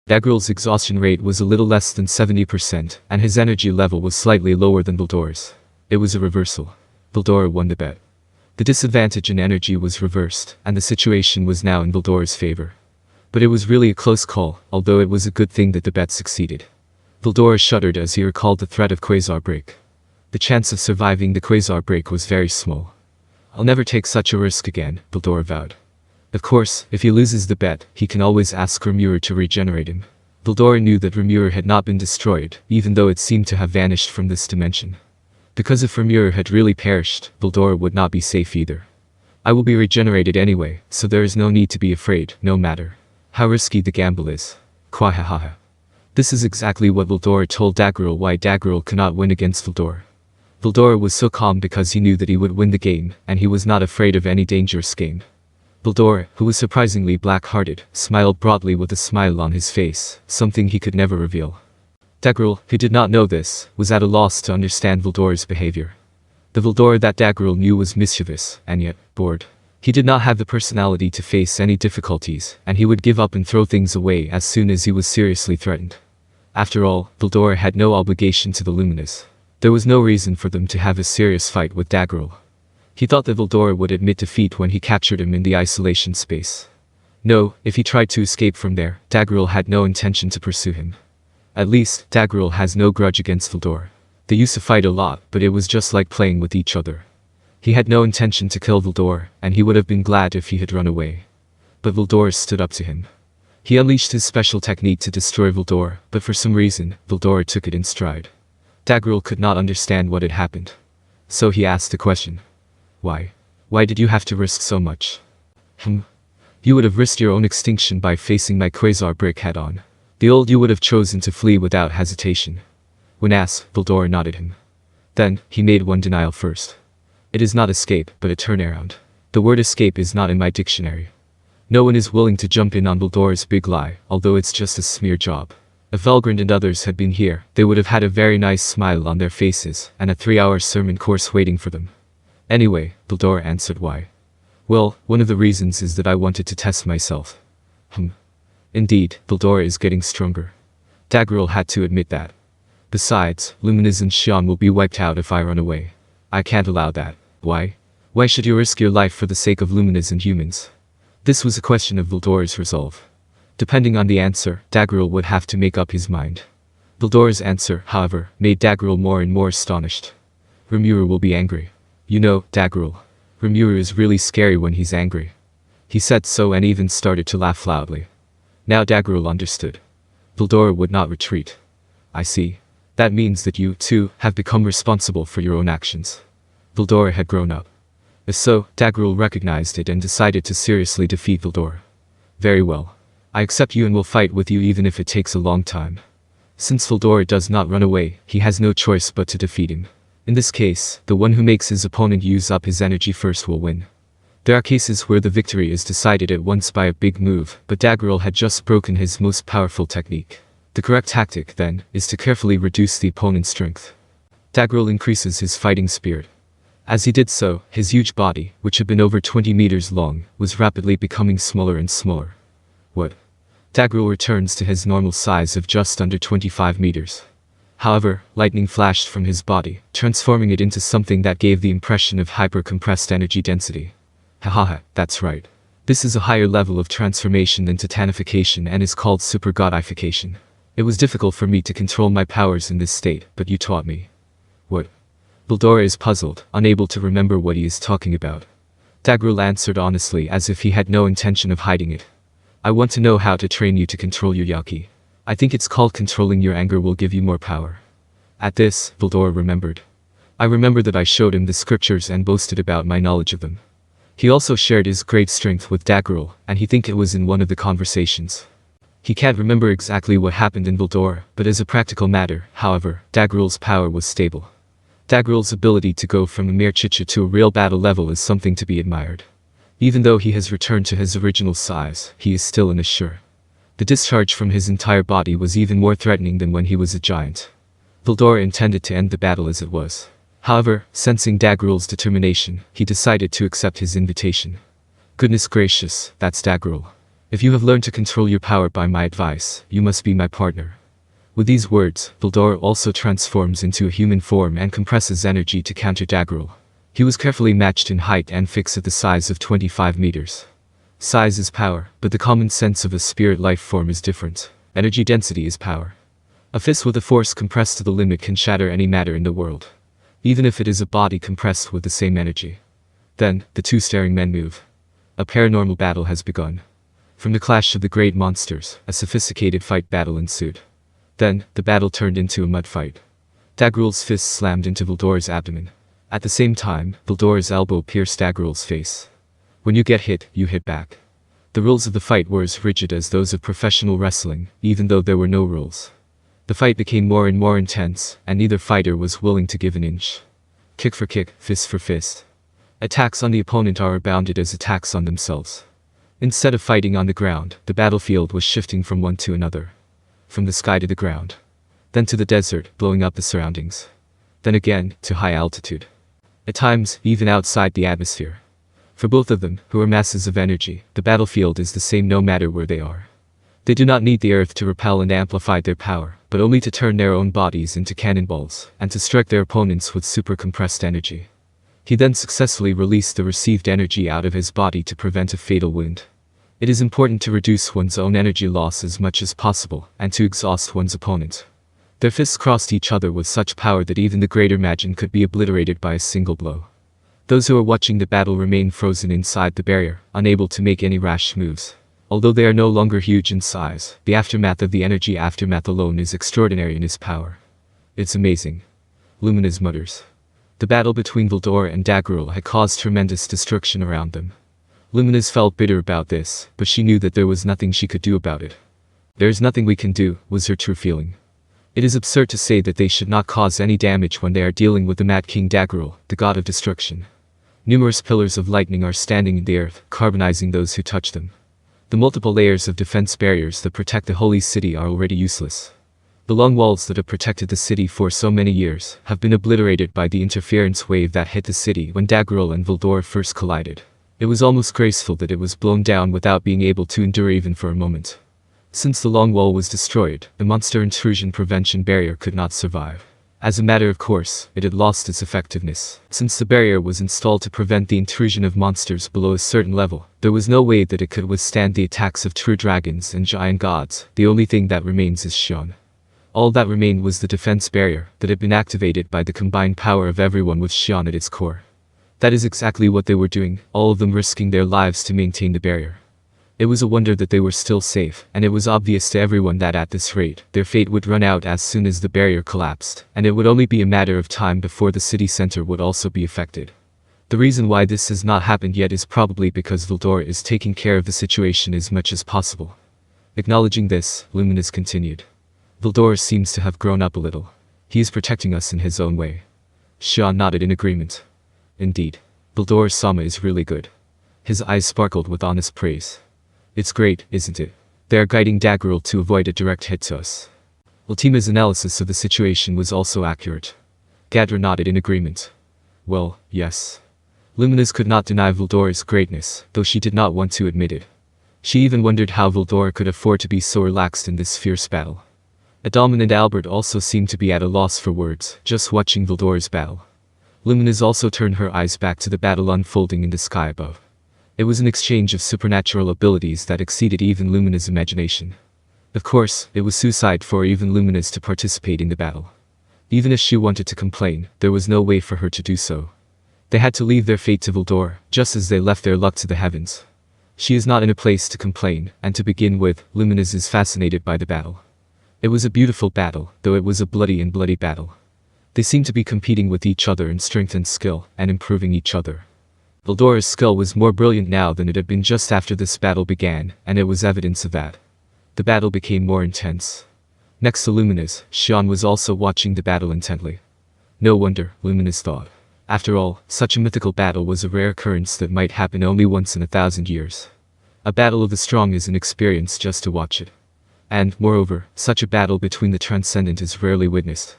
Dagruel's exhaustion rate was a little less than 70%, and his energy level was slightly lower than Veldora's. It was a reversal. Veldora won the bet. The disadvantage in energy was reversed, and the situation was now in Veldora's favor. But it was really a close call, although it was a good thing that the bet succeeded. Veldora shuddered as he recalled the threat of quasar break. The chance of surviving the quasar break was very small. "I'll never take such a risk again," Veldora vowed. Of course, if he loses the bet, he can always ask Rimuru to regenerate him. Veldora knew that Rimuru had not been destroyed, even though it seemed to have vanished from this dimension. Because if Rimuru had really perished, Veldora would not be safe either. "I will be regenerated anyway, so there is no need to be afraid, no matter how risky the gamble is." Quahahaha. This is exactly what Veldora told Dagruel why Dagruel cannot win against Veldora. Veldora was so calm because he knew that he would win the game, and he was not afraid of any dangerous game. Veldora, who was surprisingly black-hearted, smiled broadly with a smile on his face, something he could never reveal. Dagruel, who did not know this, was at a loss to understand Veldora's behavior. The Veldora that Dagruel knew was mischievous, and yet, bored. He did not have the personality to face any difficulties, and he would give up and throw things away as soon as he was seriously threatened. After all, Veldora had no obligation to the Luminous. There was no reason for them to have a serious fight with Dagruel. He thought that Veldora would admit defeat when he captured him in the isolation space. No, if he tried to escape from there, Dagruel had no intention to pursue him. At least, Dagruel has no grudge against Veldora. They used to fight a lot, but it was just like playing with each other. He had no intention to kill Veldora, and he would have been glad if he had run away. But Veldora stood up to him. He unleashed his special technique to destroy Veldora, but for some reason, Veldora took it in stride. Dagruel could not understand what had happened. So he asked the question. "Why? Why did you have to risk so much?" You would have risked your own extinction by facing my quasar break head-on. The old you would have chosen to flee without hesitation." When asked, Veldora nodded him. Then, he made one denial first. "It is not escape, but a turnaround. The word escape is not in my dictionary. No one is willing to jump in on Veldora's big lie, although it's just a smear job. If Valgrand and others had been here, they would have had a very nice smile on their faces, and a 3-hour sermon course waiting for them." "Anyway," Veldora answered, "why?" "Well, one of the reasons is that I wanted to test myself." Indeed, Veldora is getting stronger. Dagruel had to admit that. "Besides, Luminous and Xion will be wiped out if I run away. I can't allow that." "Why? Why should you risk your life for the sake of Luminous and humans?" This was a question of Veldora's resolve. Depending on the answer, Dagruel would have to make up his mind. Veldora's answer, however, made Dagruel more and more astonished. "Rimuru will be angry. You know, Dagruel. Rimuru is really scary when he's angry." He said so and even started to laugh loudly. Now Dagruel understood. Veldora would not retreat. "I see. That means that you, too, have become responsible for your own actions." Veldora had grown up. If so, Dagruel recognized it and decided to seriously defeat Veldora. "Very well. I accept you and will fight with you even if it takes a long time." Since Veldora does not run away, he has no choice but to defeat him. In this case, the one who makes his opponent use up his energy first will win. There are cases where the victory is decided at once by a big move, but Dagruel had just broken his most powerful technique. The correct tactic, then, is to carefully reduce the opponent's strength. Dagruel increases his fighting spirit. As he did so, his huge body, which had been over 20 meters long, was rapidly becoming smaller and smaller. What? Dagruel returns to his normal size of just under 25 meters. However, lightning flashed from his body, transforming it into something that gave the impression of hyper-compressed energy density. Hahaha, that's right. This is a higher level of transformation than titanification and is called super-godification. It was difficult for me to control my powers in this state, but you taught me. What? Veldora is puzzled, unable to remember what he is talking about. Dagruel answered honestly as if he had no intention of hiding it. "I want to know how to train you to control your Yaki. I think it's called controlling your anger will give you more power." At this, Veldora remembered. "I remember that I showed him the scriptures and boasted about my knowledge of them." He also shared his great strength with Dagruel, and he think it was in one of the conversations. He can't remember exactly what happened in Veldora, but as a practical matter, however, Dagruel's power was stable. Dagruel's ability to go from a mere chicha to a real battle level is something to be admired. Even though he has returned to his original size, he is still an Assure. The discharge from his entire body was even more threatening than when he was a giant. Veldora intended to end the battle as it was. However, sensing Dagruel's determination, he decided to accept his invitation. Goodness gracious, that's Dagruel. If you have learned to control your power by my advice, you must be my partner. With these words, Veldora also transforms into a human form and compresses energy to counter Dagruel. He was carefully matched in height and fixed at the size of 25 meters. Size is power, but the common sense of a spirit life form is different. Energy density is power. A fist with a force compressed to the limit can shatter any matter in the world, even if it is a body compressed with the same energy. Then, the two staring men move. A paranormal battle has begun. From the clash of the great monsters, a sophisticated fight battle ensued. Then, the battle turned into a mud fight. Dagruel's fist slammed into Veldora's abdomen. At the same time, Veldora's elbow pierced Dagruel's face. When you get hit, you hit back. The rules of the fight were as rigid as those of professional wrestling, even though there were no rules. The fight became more and more intense, and neither fighter was willing to give an inch. Kick for kick, fist for fist. Attacks on the opponent are rebounded as attacks on themselves. Instead of fighting on the ground, the battlefield was shifting from one to another. From the sky to the ground. Then to the desert, blowing up the surroundings. Then again, to high altitude. At times, even outside the atmosphere. For both of them, who are masses of energy, the battlefield is the same no matter where they are. They do not need the earth to repel and amplify their power, but only to turn their own bodies into cannonballs, and to strike their opponents with super compressed energy. He then successfully released the received energy out of his body to prevent a fatal wound. It is important to reduce one's own energy loss as much as possible, and to exhaust one's opponent. Their fists crossed each other with such power that even the greater Magin could be obliterated by a single blow. Those who are watching the battle remain frozen inside the barrier, unable to make any rash moves. Although they are no longer huge in size, the aftermath of the energy aftermath alone is extraordinary in its power. It's amazing. Luminous mutters. The battle between Veldora and Dagruel had caused tremendous destruction around them. Luminous felt bitter about this, but she knew that there was nothing she could do about it. There is nothing we can do, was her true feeling. It is absurd to say that they should not cause any damage when they are dealing with the Mad King Dagruel, the god of destruction. Numerous pillars of lightning are standing in the earth, carbonizing those who touch them. The multiple layers of defense barriers that protect the holy city are already useless. The long walls that have protected the city for so many years have been obliterated by the interference wave that hit the city when Dagruel and Veldora first collided. It was almost graceful that it was blown down without being able to endure even for a moment. Since the long wall was destroyed, the monster intrusion prevention barrier could not survive. As a matter of course, it had lost its effectiveness. Since the barrier was installed to prevent the intrusion of monsters below a certain level, there was no way that it could withstand the attacks of true dragons and giant gods. The only thing that remains is Xion. All that remained was the defense barrier that had been activated by the combined power of everyone with Xion at its core. That is exactly what they were doing, all of them risking their lives to maintain the barrier. It was a wonder that they were still safe, and it was obvious to everyone that at this rate, their fate would run out as soon as the barrier collapsed, and it would only be a matter of time before the city center would also be affected. The reason why this has not happened yet is probably because Veldora is taking care of the situation as much as possible. Acknowledging this, Luminous continued. Veldora seems to have grown up a little. He is protecting us in his own way. Xion nodded in agreement. Indeed, Veldora's Sama is really good. His eyes sparkled with honest praise. It's great, isn't it? They are guiding Dagruel to avoid a direct hit to us. Ultima's analysis of the situation was also accurate. Gadra nodded in agreement. Well, yes. Luminous could not deny Veldora's greatness, though she did not want to admit it. She even wondered how Veldora could afford to be so relaxed in this fierce battle. Adalman and Albert also seemed to be at a loss for words, just watching Veldora's battle. Luminous also turned her eyes back to the battle unfolding in the sky above. It was an exchange of supernatural abilities that exceeded even Luminous' imagination. Of course, it was suicide for even Luminous to participate in the battle. Even if she wanted to complain, there was no way for her to do so. They had to leave their fate to Veldora, just as they left their luck to the heavens. She is not in a place to complain, and to begin with, Luminous is fascinated by the battle. It was a beautiful battle, though it was a bloody battle. They seemed to be competing with each other in strength and skill, and improving each other. Veldora's skill was more brilliant now than it had been just after this battle began, and it was evidence of that. The battle became more intense. Next to Luminous, Xion was also watching the battle intently. No wonder, Luminous thought. After all, such a mythical battle was a rare occurrence that might happen only once in 1,000 years. A battle of the strong is an experience just to watch it. And, moreover, such a battle between the transcendent is rarely witnessed.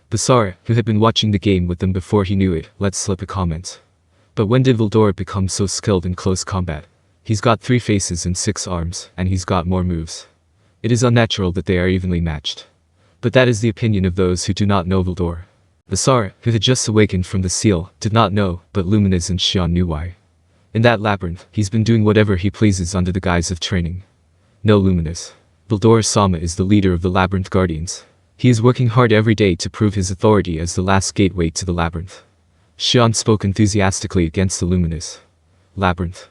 Basara, who had been watching the game with them before he knew it, let slip a comment. But when did Veldora become so skilled in close combat? He's got 3 faces and 6 arms, and he's got more moves. It is unnatural that they are evenly matched. But that is the opinion of those who do not know Veldora. Veldora, who had just awakened from the seal, did not know, but Luminous and Xion knew why. In that labyrinth, he's been doing whatever he pleases under the guise of training. No, Luminous. Veldora-sama is the leader of the Labyrinth Guardians. He is working hard every day to prove his authority as the last gateway to the labyrinth. Xion spoke enthusiastically against the Luminous. Labyrinth.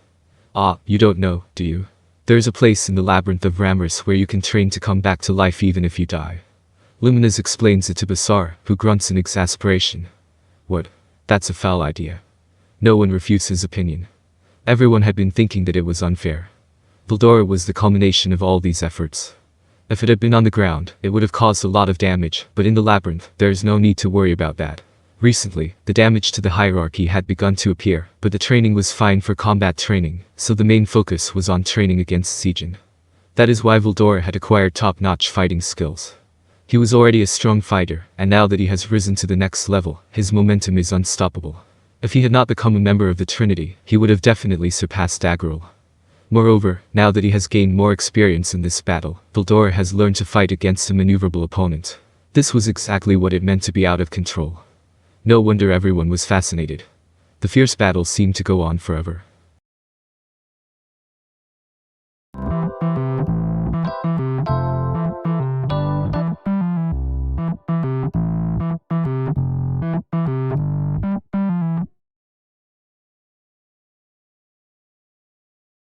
Ah, you don't know, do you? There is a place in the labyrinth of Ramrus where you can train to come back to life even if you die. Luminous explains it to Basar, who grunts in exasperation. What? That's a foul idea. No one refutes his opinion. Everyone had been thinking that it was unfair. Veldora was the culmination of all these efforts. If it had been on the ground, it would have caused a lot of damage, but in the labyrinth, there is no need to worry about that. Recently, the damage to the hierarchy had begun to appear, but the training was fine for combat training, so the main focus was on training against Sijin. That is why Veldora had acquired top-notch fighting skills. He was already a strong fighter, and now that he has risen to the next level, his momentum is unstoppable. If he had not become a member of the Trinity, he would have definitely surpassed Dagruel. Moreover, now that he has gained more experience in this battle, Veldora has learned to fight against a maneuverable opponent. This was exactly what it meant to be out of control. No wonder everyone was fascinated. The fierce battle seemed to go on forever.